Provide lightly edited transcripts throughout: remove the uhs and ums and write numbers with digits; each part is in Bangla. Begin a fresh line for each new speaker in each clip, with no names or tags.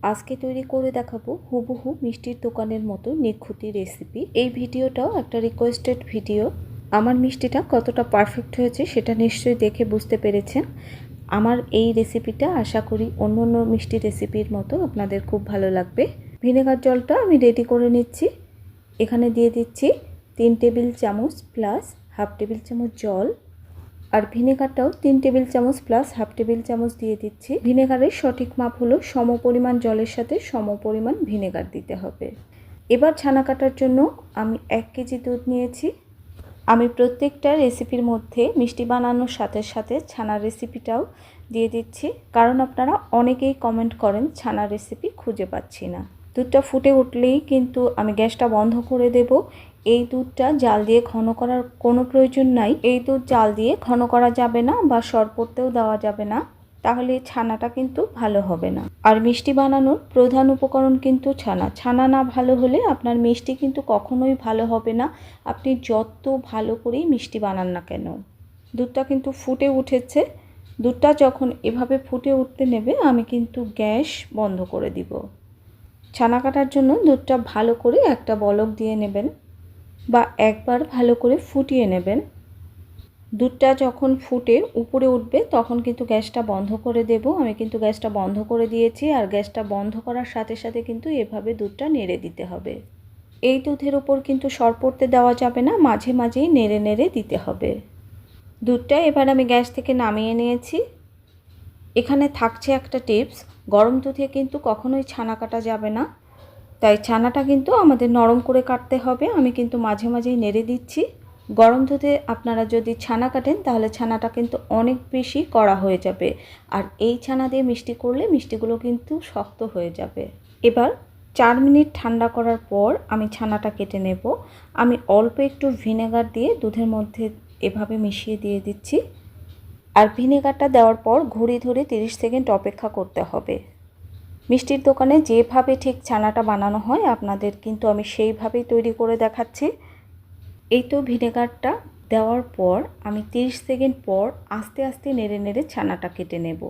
আজকে তৈরি করে দেখাবো হুবহু মিষ্টির দোকানের মতো নিখুঁতি রেসিপি। এই ভিডিওটাও একটা রিকোয়েস্টেড ভিডিও। আমার মিষ্টিটা কতটা পারফেক্ট হয়েছে সেটা নিশ্চয়ই দেখে বুঝতে পেরেছেন। আমার এই রেসিপিটা আশা করি অন্য অন্য মিষ্টি রেসিপির মতো আপনাদের খুব ভালো লাগবে। ভিনেগার জলটা আমি রেডি করে নিচ্ছি। এখানে দিয়ে দিচ্ছি 3 টেবিল চামচ প্লাস হাফ টেবিল চামচ জল, আর ভিনেগারটাও 3 টেবিল চামচ প্লাস হাফ টেবিল চামচ দিয়ে দিচ্ছি। ভিনেগারের সঠিক মাপ হলো সমপরিমাণ জলের সাথে সমপরিমাণ ভিনেগার দিতে হবে। এবার ছানা কাটার জন্য আমি 1 কেজি দুধ নিয়েছি। আমি প্রত্যেকটা রেসিপির মধ্যে মিষ্টি বানানোর সাথে সাথে ছানার রেসিপিটাও দিয়ে দিচ্ছি, কারণ আপনারা অনেকেই কমেন্ট করেন ছানার রেসিপি খুঁজে পাচ্ছি না। দুধটা ফুটে উঠলেই কিন্তু আমি গ্যাসটা বন্ধ করে দেব। এই দুধটা জাল দিয়ে ঘন করার কোনো প্রয়োজন নাই। এই দুধ জাল দিয়ে ঘন করা যাবে না বা সর পড়তেও দেওয়া যাবে না, তাহলে ছানাটা কিন্তু ভালো হবে না। আর মিষ্টি বানানোর প্রধান উপকরণ কিন্তু ছানা। ছানা না ভালো হলে আপনার মিষ্টি কিন্তু কখনোই ভালো হবে না, আপনি যত ভালো করেই মিষ্টি বানান না কেন। দুধটা কিন্তু ফুটে উঠেছে। দুধটা যখন এভাবে ফুটে উঠতে নেবে আমি কিন্তু গ্যাস বন্ধ করে দিব। ছানা কাটার জন্য দুধটা ভালো করে একটা বলক দিয়ে নেবেন বা একবার ভালো করে ফুটিয়ে নেবেন। দুধটা যখন ফুটে উপরে উঠবে তখন কিন্তু গ্যাসটা বন্ধ করে দেব। আমি কিন্তু গ্যাসটা বন্ধ করে দিয়েছি, আর গ্যাসটা বন্ধ করার সাথে সাথে কিন্তু এভাবে দুধটা নেড়ে দিতে হবে। এই দুধের উপর কিন্তু সর পড়তে দেওয়া যাবে না, মাঝে মাঝেই নেড়ে নেড়ে দিতে হবে। দুধটা এবার আমি গ্যাস থেকে নামিয়ে নিয়েছি। এখানে থাকছে একটা টিপস, গরম দুধে কিন্তু কখনোই ছানা কাটা যাবে না, তাই ছানাটা কিন্তু আমাদের নরম করে কাটতে হবে। আমি কিন্তু মাঝে মাঝেই নেড়ে দিচ্ছি। গরম দুধে আপনারা যদি ছানা কাটেন তাহলে ছানাটা কিন্তু অনেক বেশি কড়া হয়ে যাবে, আর এই ছানা দিয়ে মিষ্টি করলে মিষ্টিগুলো কিন্তু শক্ত হয়ে যাবে। এবার 4 মিনিট ঠান্ডা করার পর আমি ছানাটা কেটে নেব। আমি অল্প একটু ভিনেগার দিয়ে দুধের মধ্যে এভাবে মিশিয়ে দিয়ে দিচ্ছি, আর ভিনেগারটা দেওয়ার পর ঘুরি ধরে 30 সেকেন্ড অপেক্ষা করতে হবে। মিষ্টির দোকানে যেভাবে ঠিক ছানাটা বানানো হয় আপনাদের কিন্তু আমি সেইভাবেই তৈরি করে দেখাচ্ছি। এই তো ভিনেগারটা দেওয়ার পর আমি 30 সেকেন্ড পর আস্তে আস্তে নেড়ে নেড়ে ছানাটা কেটে নেব।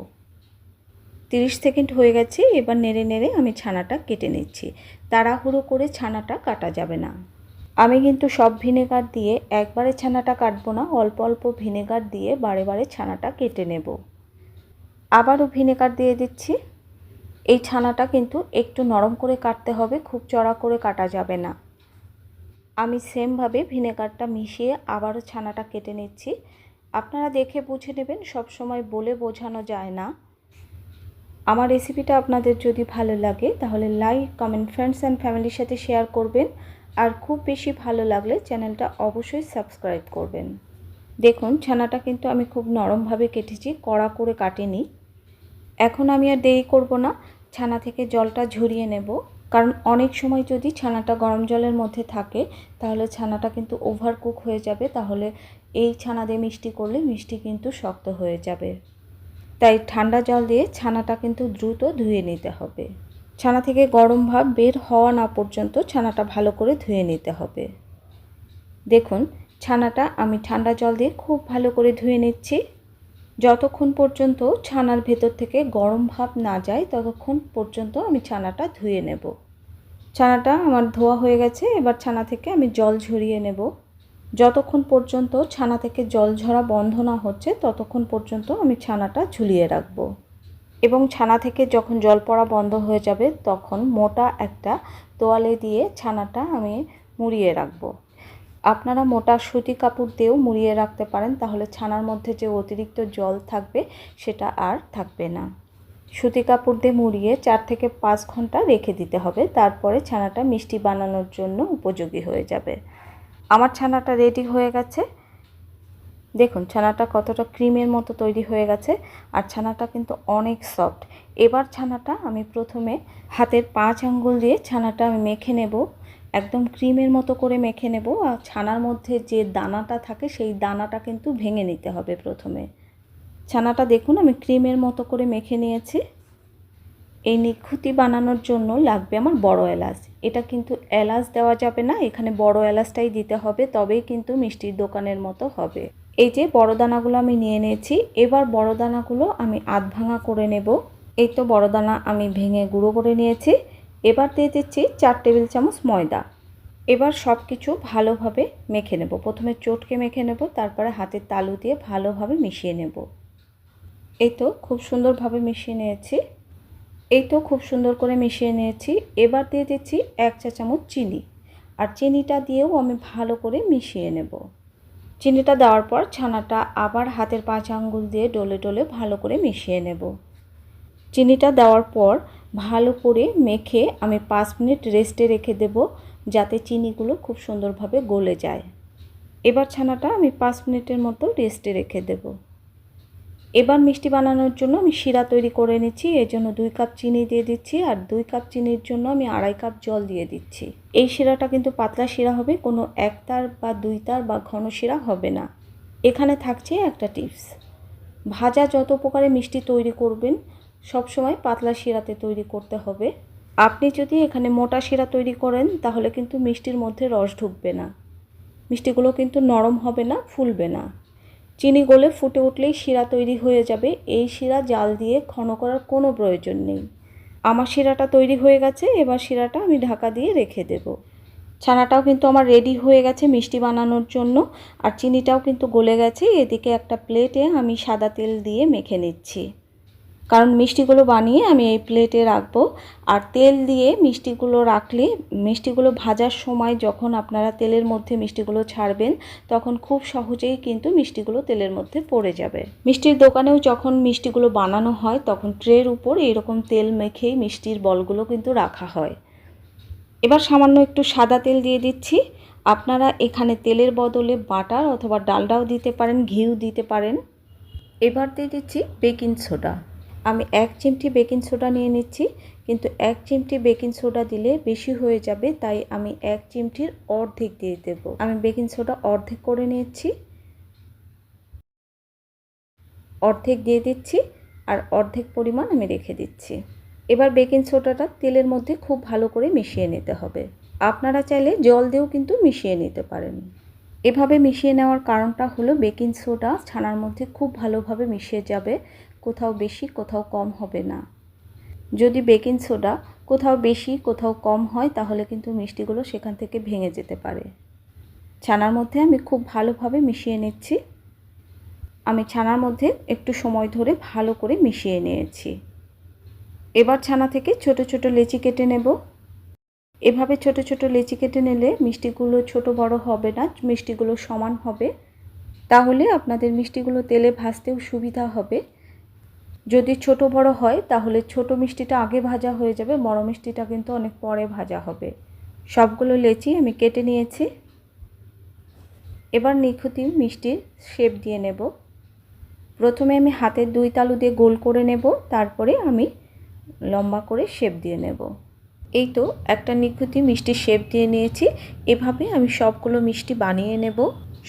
30 সেকেন্ড হয়ে গেছে, এবার নেড়ে নেড়ে আমি ছানাটা কেটে নিচ্ছি। তাড়াহুড়ো করে ছানাটা কাটা যাবে না। আমি কিন্তু সব ভিনেগার দিয়ে একবারে ছানাটা কাটবো না, অল্প অল্প ভিনেগার দিয়ে বারে বারে ছানাটা কেটে নেব। আবারও ভিনেগার দিয়ে দিচ্ছি। এই ছানাটা কিন্তু একটু নরম করে কাটতে হবে, খুব চড়া করে কাটা যাবে না। আমি সেমভাবে ভিনেগারটা মিশিয়ে আবারও ছানাটা কেটে নিচ্ছি। আপনারা দেখে বুঝে নেবেন, সব সময় বলে বোঝানো যায় না। আমার রেসিপিটা আপনাদের যদি ভালো লাগে তাহলে লাইক, কমেন্ট, ফ্রেন্ডস অ্যান্ড ফ্যামিলির সাথে শেয়ার করবেন, আর খুব বেশি ভালো লাগলে চ্যানেলটা অবশ্যই সাবস্ক্রাইব করবেন। দেখুন ছানাটা কিন্তু আমি খুব নরমভাবে কেটেছি, কড়া করে কাটিনি। এখন আমি আর দেরি করব না, ছানা থেকে জলটা ঝরিয়ে নেব, কারণ অনেক সময় যদি ছানাটা গরম জলের মধ্যে থাকে তাহলে ছানাটা কিন্তু ওভারকুক হয়ে যাবে, তাহলে এই ছানা দিয়ে মিষ্টি করলে মিষ্টি কিন্তু শক্ত হয়ে যাবে। তাই ঠান্ডা জল দিয়ে ছানাটা কিন্তু দ্রুত ধুয়ে নিতে হবে। ছানা থেকে গরম ভাব বের হওয়া না পর্যন্ত ছানাটা ভালো করে ধুয়ে নিতে হবে। দেখুন ছানাটা আমি ঠান্ডা জল দিয়ে খুব ভালো করে ধুয়ে নিচ্ছি। যতক্ষণ পর্যন্ত ছানার ভেতর থেকে গরম ভাব না যায় ততক্ষণ পর্যন্ত আমি ছানাটা ধুয়ে নেব। ছানাটা আমার ধোয়া হয়ে গেছে, এবার ছানা থেকে আমি জল ঝরিয়ে নেব। যতক্ষণ পর্যন্ত ছানা থেকে জল ঝরা বন্ধ না হচ্ছে ততক্ষণ পর্যন্ত আমি ছানাটা ঝুলিয়ে রাখব, এবং ছানা থেকে যখন জল পড়া বন্ধ হয়ে যাবে তখন মোটা একটা তোয়ালে দিয়ে ছানাটা আমি মুড়িয়ে রাখব। আপনারা মোটা সুতি কাপড় দিয়েও মুড়িয়ে রাখতে পারেন, তাহলে ছানার মধ্যে যে অতিরিক্ত জল থাকবে সেটা আর থাকবে না। সুতি কাপড় দিয়ে মুড়িয়ে 4 থেকে 5 ঘন্টা রেখে দিতে হবে, তারপরে ছানাটা মিষ্টি বানানোর জন্য উপযোগী হয়ে যাবে। আমার ছানাটা রেডি হয়ে গেছে। দেখুন ছানাটা কতটা ক্রিমের মতো তৈরি হয়ে গেছে, আর ছানাটা কিন্তু অনেক সফট। এবার ছানাটা আমি প্রথমে হাতের 5 আঙ্গুল দিয়ে ছানাটা আমি মেখে নেব, একদম ক্রিমের মতো করে মেখে নেব। আর ছানার মধ্যে যে দানাটা থাকে সেই দানাটা কিন্তু ভেঙে নিতে হবে প্রথমে। ছানাটা দেখুন আমি ক্রিমের মতো করে মেখে নিয়েছি। এই নিখুঁতি বানানোর জন্য লাগবে আমার বড় এলাচ। এটা কিন্তু এলাচ দেওয়া যাবে না, এখানে বড় এলাচটাই দিতে হবে, তবেই কিন্তু মিষ্টির দোকানের মতো হবে। এই যে বড় দানাগুলো আমি নিয়ে নিয়েছি, এবার বড় দানাগুলো আমি আধ ভাঙা করে নেব। এই তো বড় দানা আমি ভেঙে গুঁড়ো করে নিয়েছি। এবার দিয়ে দিচ্ছি 4 টেবিল চামচ ময়দা। এবার সব কিছু ভালোভাবে মেখে নেব। প্রথমে চটকে মেখে নেব, তারপরে হাতের তালু দিয়ে ভালোভাবে মিশিয়ে নেব। এই তো খুব সুন্দরভাবে মিশিয়ে নিয়েছি। খুব সুন্দর করে মিশিয়ে নিয়েছি। এবার দিয়ে দিচ্ছি 1 চা চামচ চিনি, আর চিনিটা দিয়েও আমি ভালো করে মিশিয়ে নেব। চিনিটা দেওয়ার পর ছানাটা আবার হাতের 5 আঙ্গুল দিয়ে ডলে ডলে ভালো করে মিশিয়ে নেব। চিনিটা দেওয়ার পর ভালো করে মেখে আমি 5 মিনিট রেস্টে রেখে দেব, যাতে চিনিগুলো খুব সুন্দরভাবে গলে যায়। এবার ছানাটা আমি 5 মিনিটের মতো রেস্টে রেখে দেব। এবার মিষ্টি বানানোর জন্য আমি শিরা তৈরি করে নিচ্ছি। এর জন্য 2 কাপ চিনি দিয়ে দিচ্ছি, আর 2 কাপ চিনির জন্য আমি 2.5 কাপ জল দিয়ে দিচ্ছি। এই শিরাটা কিন্তু পাতলা শিরা হবে, কোনো 1 তার বা 2 তার বা ঘন শিরা হবে না। এখানে থাকছে একটা টিপস, ভাজা যত প্রকারে মিষ্টি তৈরি করবেন সব সময় পাতলা শিরাতে তৈরি করতে হবে। আপনি যদি এখানে মোটা শিরা তৈরি করেন তাহলে কিন্তু মিষ্টির মধ্যে রস ঢুকবে না, মিষ্টিগুলো কিন্তু নরম হবে না, ফুলবে না। চিনি গলে ফুটে উঠলেই শিরা তৈরি হয়ে যাবে। এই শিরা জাল দিয়ে ঘন করার কোনো প্রয়োজন নেই। আমার শিরাটা তৈরি হয়ে গেছে। এবার শিরাটা আমি ঢাকা দিয়ে রেখে দেব। ছানাটাও কিন্তু আমার রেডি হয়ে গেছে মিষ্টি বানানোর জন্য, আর চিনিটাও কিন্তু গলে গেছে। এদিকে একটা প্লেটে আমি সাদা তেল দিয়ে মেখে নিচ্ছি, কারণ মিষ্টিগুলো বানিয়ে আমি এই প্লেটে রাখবো। আর তেল দিয়ে মিষ্টিগুলো রাখলে মিষ্টিগুলো ভাজার সময় যখন আপনারা তেলের মধ্যে মিষ্টিগুলো ছাড়বেন তখন খুব সহজেই কিন্তু মিষ্টিগুলো তেলের মধ্যে পড়ে যাবে। মিষ্টির দোকানেও যখন মিষ্টিগুলো বানানো হয় তখন ট্রের উপর এরকম তেল মেখেই মিষ্টির বলগুলো কিন্তু রাখা হয়। এবার সামান্য একটু সাদা তেল দিয়ে দিচ্ছি। আপনারা এখানে তেলের বদলে বাটার অথবা ডালডাও দিতে পারেন, ঘিও দিতে পারেন। এবার দিয়ে দিচ্ছি বেকিং সোডা। আমি 1 চিমটি বেকিং সোডা নিয়ে নিচ্ছি, কিন্তু 1 চিমটি বেকিং সোডা দিলে বেশি হয়ে যাবে, তাই আমি 1 চিমটির অর্ধেক দিয়ে দেব। আমি বেকিং সোডা অর্ধেক করে নিয়েছি, অর্ধেক দিয়ে দিচ্ছি, আর অর্ধেক পরিমাণ আমি রেখে দিচ্ছি। এবার বেকিং সোডাটা তেলের মধ্যে খুব ভালো করে মিশিয়ে নিতে হবে। আপনারা চাইলে জল দিয়েও কিন্তু মিশিয়ে নিতে পারেন। এভাবে মিশিয়ে নেওয়ার কারণটা হলো বেকিং সোডা ছানার মধ্যে খুব ভালোভাবে মিশিয়ে যাবে, কোথাও বেশি কোথাও কম হবে না। যদি বেকিং সোডা কোথাও বেশি কোথাও কম হয় তাহলে কিন্তু মিষ্টিগুলো সেখান থেকে ভেঙে যেতে পারে। ছানার মধ্যে আমি খুব ভালোভাবে মিশিয়ে নিচ্ছি। আমি ছানার মধ্যে একটু সময় ধরে ভালো করে মিশিয়ে নিয়েছি। এবার ছানা থেকে ছোট ছোট লেচি কেটে নেব। এভাবে ছোট ছোট লেচি কেটে নিলে মিষ্টিগুলো ছোট বড় হবে না, মিষ্টিগুলো সমান হবে। তাহলে আপনাদের মিষ্টিগুলো তেলে ভাজতেও সুবিধা হবে। যদি ছোট বড় হয় তাহলে ছোট মিষ্টিটা আগে ভাজা হয়ে যাবে, বড় মিষ্টিটা কিন্তু অনেক পরে ভাজা হবে। সবগুলো লেচি আমি কেটে নিয়েছি। এবার নিখুঁতি মিষ্টির শেপ দিয়ে নেব। প্রথমে আমি হাতের 2 তালু দিয়ে গোল করে নেব, তারপরে আমি লম্বা করে শেপ দিয়ে নেব। এই তো একটা নিখুঁতি মিষ্টির শেপ দিয়ে নিয়েছি। এভাবে আমি সবগুলো মিষ্টি বানিয়ে নেব।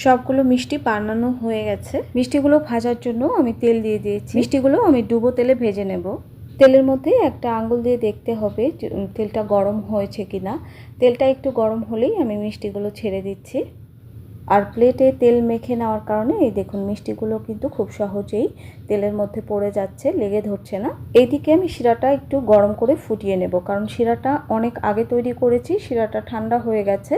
সবগুলো মিষ্টি বানানো হয়ে গেছে। মিষ্টিগুলো ভাজার জন্য আমি তেল দিয়ে দিয়েছি। মিষ্টিগুলো আমি ডুবো তেলে ভেজে নেব। তেলের মধ্যে একটা আঙ্গুল দিয়ে দেখতে হবে তেলটা গরম হয়েছে কিনা। তেলটা একটু গরম হলেই আমি মিষ্টিগুলো ছেড়ে দিচ্ছি। আর প্লেটে তেল মেখে নেওয়ার কারণে এই দেখুন মিষ্টিগুলো কিন্তু খুব সহজেই তেলের মধ্যে পড়ে যাচ্ছে, লেগে ধরছে না। এইদিকে আমি শিরাটা একটু গরম করে ফুটিয়ে নেব, কারণ শিরাটা অনেক আগে তৈরি করেছি, শিরাটা ঠান্ডা হয়ে গেছে।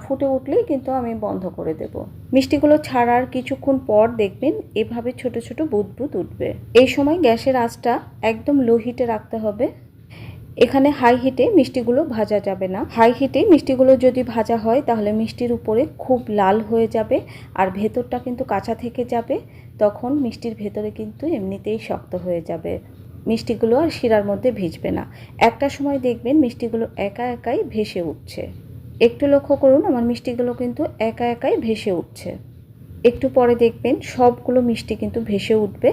ফুটে উঠলেই কিন্তু আমি বন্ধ করে দেব। মিষ্টিগুলো ছাড়ার কিছুক্ষণ পর দেখবেন এভাবে ছোট ছোট বুদবুদ উঠবে। এই সময় গ্যাসের আঁচটা একদম লো হিটে রাখতে হবে। এখানে হাই হিটে মিষ্টিগুলো ভাজা যাবে না। হাই হিটে মিষ্টিগুলো যদি ভাজা হয় তাহলে মিষ্টির উপরে খুব লাল হয়ে যাবে, আর ভেতরটা কিন্তু কাঁচা থেকে যাবে। তখন মিষ্টির ভেতরে কিন্তু এমনিতেই শক্ত হয়ে যাবে, মিষ্টিগুলো আর শিরার মধ্যে ভিজবে না। একটা সময় দেখবেন মিষ্টিগুলো একা একাই ভেসে উঠছে। একটু লক্ষ্য করুন, আমার মিষ্টিগুলো কিন্তু একা একাই ভেসে উঠছে। একটু পরে দেখবেন সবগুলো মিষ্টি কিন্তু ভেসে উঠবে।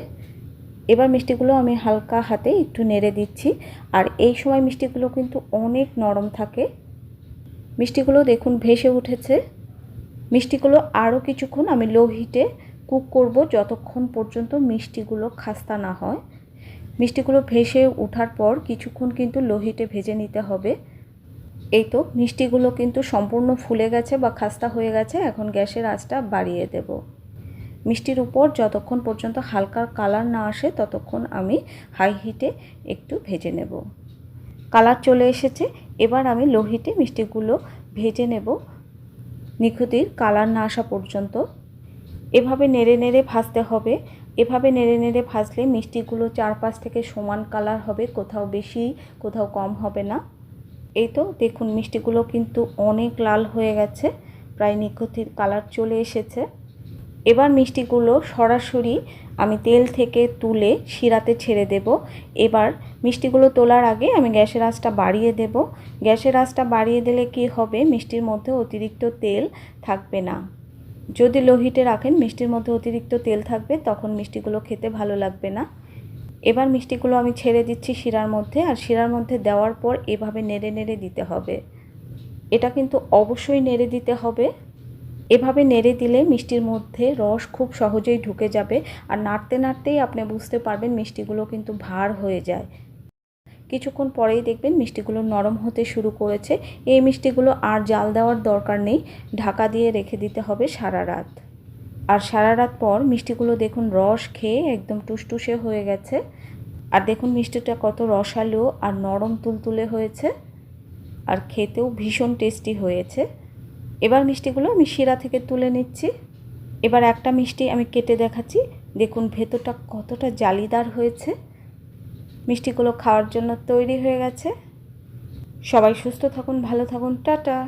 এবার মিষ্টিগুলো আমি হালকা হাতে একটু নেড়ে দিচ্ছি, আর এই সময় মিষ্টিগুলো কিন্তু অনেক নরম থাকে। মিষ্টিগুলো দেখুন ভেসে উঠেছে। মিষ্টিগুলো আরও কিছুক্ষণ আমি লো হিটে কুক করব, যতক্ষণ পর্যন্ত মিষ্টিগুলো খাস্তা না হয়। মিষ্টিগুলো ভেসে ওঠার পর কিছুক্ষণ কিন্তু লো হিটে ভেজে নিতে হবে। এই তো মিষ্টিগুলো কিন্তু সম্পূর্ণ ফুলে গেছে বা খাস্তা হয়ে গেছে। এখন গ্যাসের আঁচটা বাড়িয়ে দেব। মিষ্টির উপর যতক্ষণ পর্যন্ত হালকা কালার না আসে ততক্ষণ আমি হাই হিটে একটু ভেজে নেব। কালার চলে এসেছে, এবার আমি লো হিটে মিষ্টিগুলো ভেজে নেব নিখুঁতির কালার না আসা পর্যন্ত। এভাবে নেড়ে নেড়ে ভাজতে হবে। এভাবে নেড়ে নেড়ে ভাজলে মিষ্টিগুলো চারপাশ থেকে সমান কালার হবে, কোথাও বেশি কোথাও কম হবে না। এই তো দেখুন মিষ্টিগুলো কিন্তু অনেক লাল হয়ে গেছে, প্রায় নিখুঁতির কালার চলে এসেছে। এবার মিষ্টিগুলো সরাসরি আমি তেল থেকে তুলে শিরাতে ছেড়ে দেব। এবার মিষ্টিগুলো তোলার আগে আমি গ্যাসের আঁচটা বাড়িয়ে দেব। গ্যাসের আঁচটা বাড়িয়ে দিলে কি হবে, মিষ্টির মধ্যে অতিরিক্ত তেল থাকবে না। যদি লো হিটে রাখেন মিষ্টির মধ্যে অতিরিক্ত তেল থাকবে, তখন মিষ্টিগুলো খেতে ভালো লাগবে না। এবার মিষ্টিগুলো আমি ছেড়ে দিচ্ছি শিরার মধ্যে, আর শিরার মধ্যে দেওয়ার পর এভাবে নেড়ে নেড়ে দিতে হবে। এটা কিন্তু অবশ্যই নেড়ে দিতে হবে। এভাবে নেড়ে দিলে মিষ্টির মধ্যে রস খুব সহজেই ঢুকে যাবে, আর নাড়তে নাড়তেই আপনি বুঝতে পারবেন মিষ্টিগুলো কিন্তু ভার হয়ে যায়। কিছুক্ষণ পরেই দেখবেন মিষ্টিগুলো নরম হতে শুরু করেছে। এই মিষ্টিগুলো আর জাল দেওয়ার দরকার নেই, ঢাকা দিয়ে রেখে দিতে হবে সারা রাত। আর সারা রাত পর মিষ্টিগুলো দেখুন রস খেয়ে একদম টুসটুসে হয়ে গেছে। আর দেখুন মিষ্টিটা কত রসালো আর নরম তুলতুলে হয়েছে, আর খেতেও ভীষণ টেস্টি হয়েছে। এবার মিষ্টিগুলো আমি শিরা থেকে তুলে নিচ্ছি। এবার একটা মিষ্টি আমি কেটে দেখাচ্ছি, দেখুন ভেতরটা কতটা জালিদার হয়েছে। মিষ্টিগুলো খাওয়ার জন্য তৈরি হয়ে গেছে। সবাই সুস্থ থাকুন, ভালো থাকুন, টাটা।